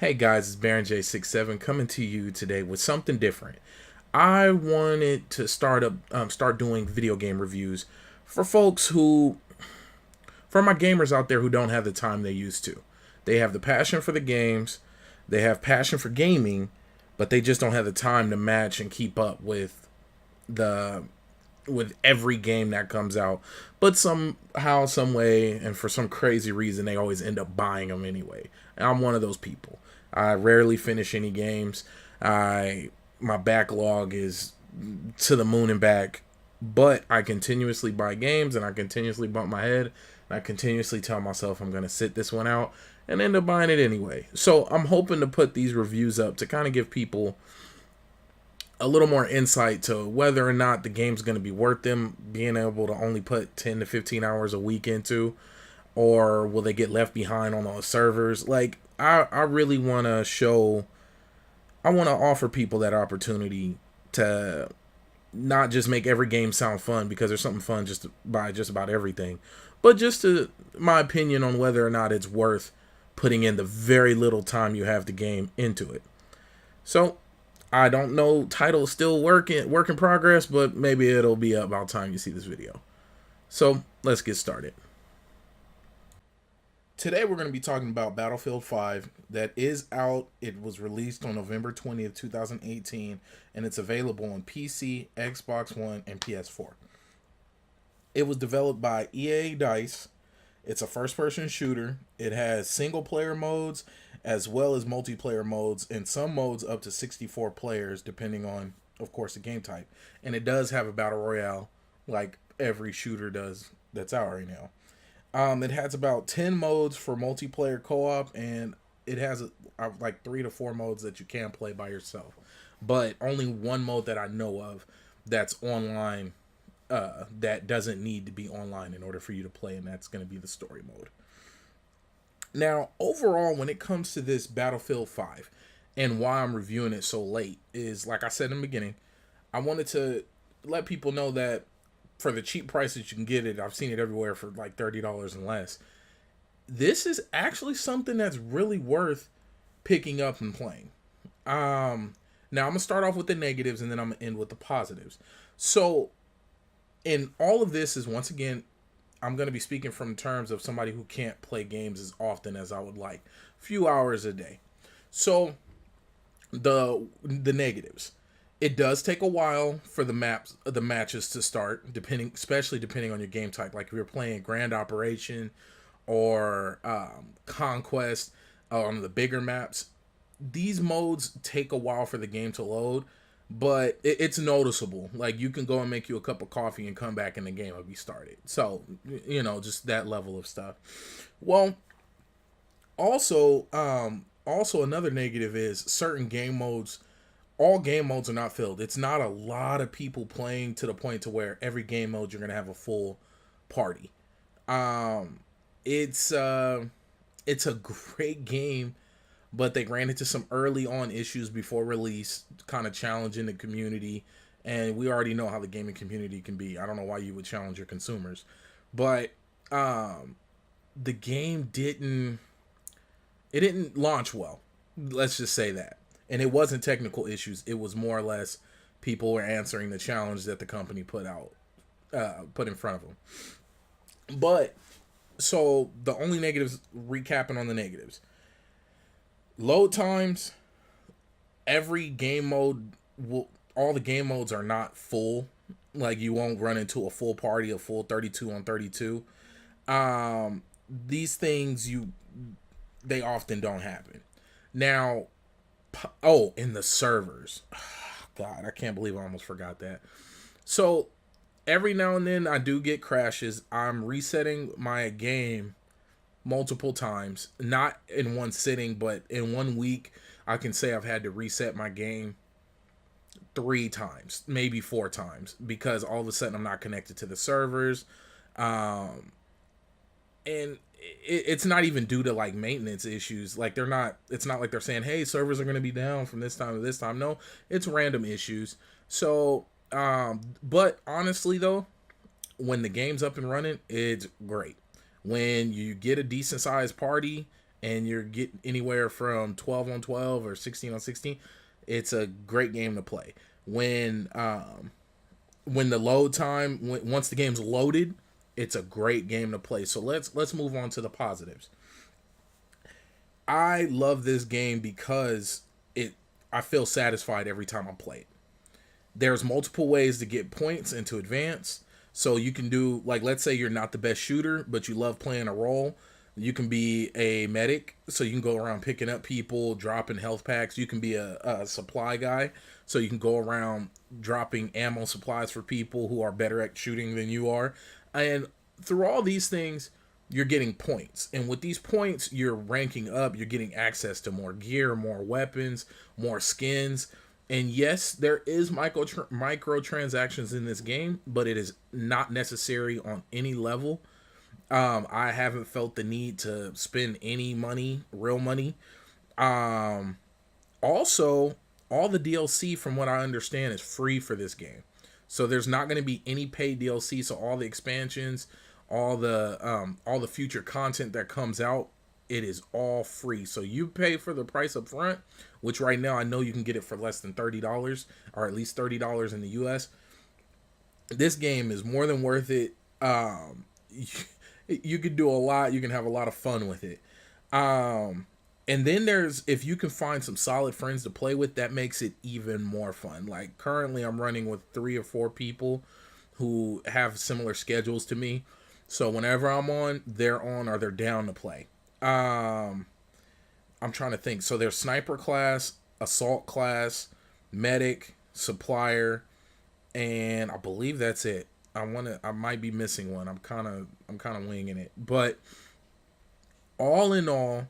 Hey guys, it's Baron J67 coming to you today with something different. I wanted to start doing video game reviews for for my gamers out there who don't have the time they used to. They have the passion for the games, they have passion for gaming, but they just don't have the time to match and keep up the with every game that comes out. But somehow, some way, and for some crazy reason, they always end up buying them anyway. And I'm one of those people. I rarely finish any games. I My backlog is to the moon and back, but I continuously buy games and I continuously bump my head and I continuously tell myself I'm going to sit this one out and end up buying it anyway. So I'm hoping to put these reviews up to kind of give people a little more insight to whether or not the game's going to be worth them being able to only put 10 to 15 hours a week into, or will they get left behind on those servers. Like, I really want to I want to offer people that opportunity to not just make every game sound fun, because there's something fun just by just about everything, but just to my opinion on whether or not it's worth putting in the very little time you have the game into it. So I don't know. Title's still work in progress, but maybe it'll be about time you see this video. So let's get started. Today we're going to be talking about Battlefield 5 that is out. It was released on November 20th, 2018, and it's available on PC, Xbox One, and PS4. It was developed by EA Dice. It's a first-person shooter. It has single-player modes as well as multiplayer modes, and some modes up to 64 players, depending on, of course, the game type. And it does have a battle royale, like every shooter does that's out right now. It has about 10 modes for multiplayer co-op, and it has like 3 to 4 modes that you can play by yourself. But only one mode that I know of that's online, that doesn't need to be online in order for you to play, and that's going to be the story mode. Now, overall, when it comes to this Battlefield 5 and why I'm reviewing it so late is, like I said in the beginning, I wanted to let people know that for the cheap prices you can get it, I've seen it everywhere for like $30 and less. This is actually something that's really worth picking up and playing. Now I'm gonna start off with the negatives and then I'm gonna end with the positives. So, in all of this is, once again, I'm gonna be speaking from terms of somebody who can't play games as often as I would like, a few hours a day. So, the negatives. It does take a while for the matches to start, especially depending on your game type. Like if you're playing Grand Operation or Conquest on the bigger maps, these modes take a while for the game to load, but it's noticeable. Like you can go and make you a cup of coffee and come back and the game will be started. So, just that level of stuff. Well, also another negative is certain game modes. All game modes are not filled. It's not a lot of people playing to the point to where every game mode you're gonna have a full party. Um, it's a great game, but they ran into some early on issues before release, kind of challenging the community. And we already know how the gaming community can be. I don't know why you would challenge your consumers, but the game didn't launch well. Let's just say that. And it wasn't technical issues. It was more or less people were answering the challenge that the company put in front of them. But so the only negatives, recapping on the negatives: load times. Every game mode all the game modes are not full. Like you won't run into a full party, a full 32 on 32. These things they often don't happen. Now, in the servers. God, I can't believe I almost forgot that. So, every now and then I do get crashes. I'm resetting my game multiple times. Not in one sitting, but in 1 week, I can say I've had to reset my game 3 times, maybe 4 times, because all of a sudden I'm not connected to the servers. And it's not even due to like maintenance issues. Like it's not like they're saying, hey, servers are going to be down from this time to this time. No, it's random issues. So but honestly though, when the game's up and running, it's great. When you get a decent sized party and you're getting anywhere from 12 on 12 or 16 on 16, it's a great game to play. When the load time, once the game's loaded, it's a great game to play. So let's move on to the positives. I love this game because I feel satisfied every time I play it. There's multiple ways to get points and to advance. So you can do, like, let's say you're not the best shooter, but you love playing a role. You can be a medic, so you can go around picking up people, dropping health packs. You can be a supply guy, so you can go around dropping ammo supplies for people who are better at shooting than you are. And through all these things, you're getting points. And with these points, you're ranking up. You're getting access to more gear, more weapons, more skins. And yes, there is microtransactions in this game, but it is not necessary on any level. I haven't felt the need to spend any money, real money. Also, all the DLC, from what I understand, is free for this game. So there's not going to be any paid DLC. So all the expansions, all the future content that comes out, it is all free. So you pay for the price up front, which right now I know you can get it for less than $30, or at least $30 in the US. This game is more than worth it. You can do a lot. You can have a lot of fun with it. And then if you can find some solid friends to play with, that makes it even more fun. Like currently I'm running with 3 or 4 people who have similar schedules to me. So whenever I'm on, they're on or they're down to play. I'm trying to think. So there's sniper class, assault class, medic, supplier, and I believe that's it. I might be missing one. I'm kind of winging it. But all in all,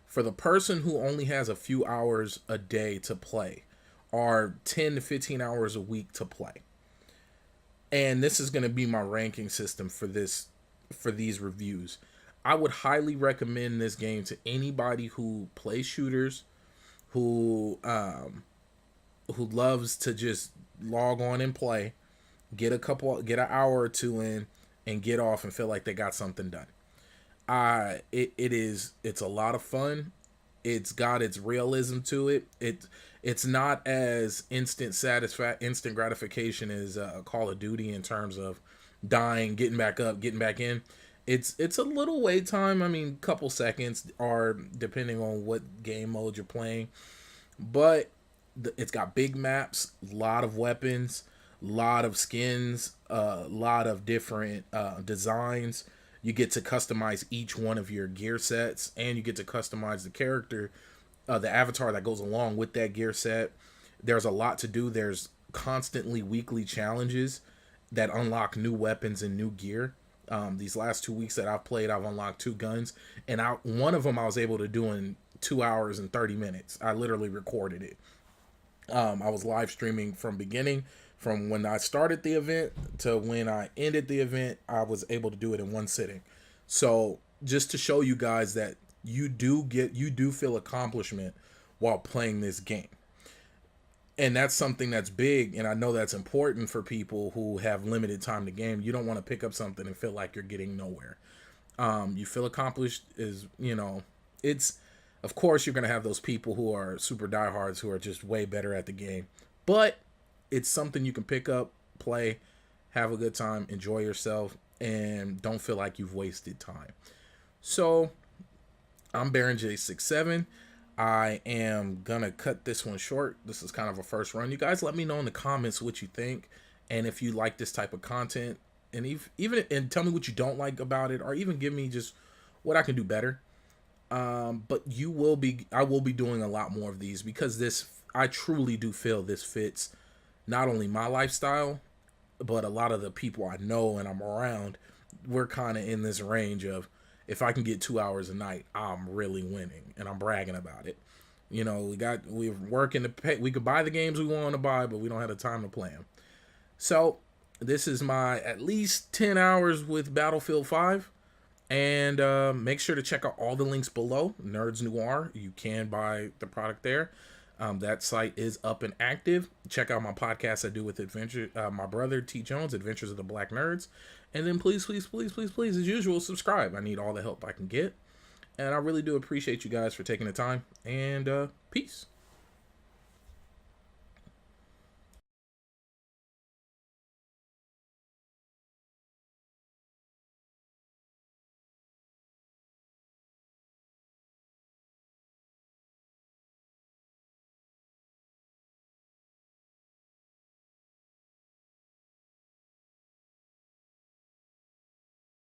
for the person who only has a few hours a day to play, or 10 to 15 hours a week to play. And this is going to be my ranking system for these reviews. I would highly recommend this game to anybody who plays shooters, who loves to just log on and play, get an hour or two in, and get off and feel like they got something done. It's a lot of fun. It's got its realism to it. It's not as instant gratification as Call of Duty in terms of dying, getting back up, getting back in. It's a little wait time. I mean, couple seconds, or depending on what game mode you're playing. But it's got big maps, a lot of weapons, a lot of skins, a lot of different designs. You get to customize each one of your gear sets, and you get to customize the character, the avatar that goes along with that gear set. There's a lot to do. There's constantly weekly challenges that unlock new weapons and new gear. These last 2 weeks that I've played, I've unlocked 2 guns, and one of them I was able to do in 2 hours and 30 minutes. I literally recorded it. I was live streaming from beginning, from when I started the event to when I ended the event. I was able to do it in one sitting. So just to show you guys that you do feel accomplishment while playing this game. And that's something that's big, and I know that's important for people who have limited time to game. You don't want to pick up something and feel like you're getting nowhere. You feel accomplished it's, of course, you're going to have those people who are super diehards who are just way better at the game. But it's something you can pick up, play, have a good time, enjoy yourself, and don't feel like you've wasted time. So, I'm Baron J67. I am going to cut this one short. This is kind of a first run. You guys let me know in the comments what you think, and if you like this type of content, and even tell me what you don't like about it, or even give me just what I can do better. But I will be doing a lot more of these, because I truly do feel this fits not only my lifestyle, but a lot of the people I know and I'm around. We're kind of in this range of, if I can get 2 hours a night, I'm really winning, and I'm bragging about it. We're working to pay. We could buy the games we want to buy, but we don't have the time to play them. So this is my at least 10 hours with Battlefield 5. And make sure to check out all the links below. Nerds Noir, you can buy the product there. That site is up and active. Check out my podcast I do with my brother T Jones, Adventures of the Black Nerds. And then please, as usual, subscribe. I need all the help I can get. And I really do appreciate you guys for taking the time. And peace.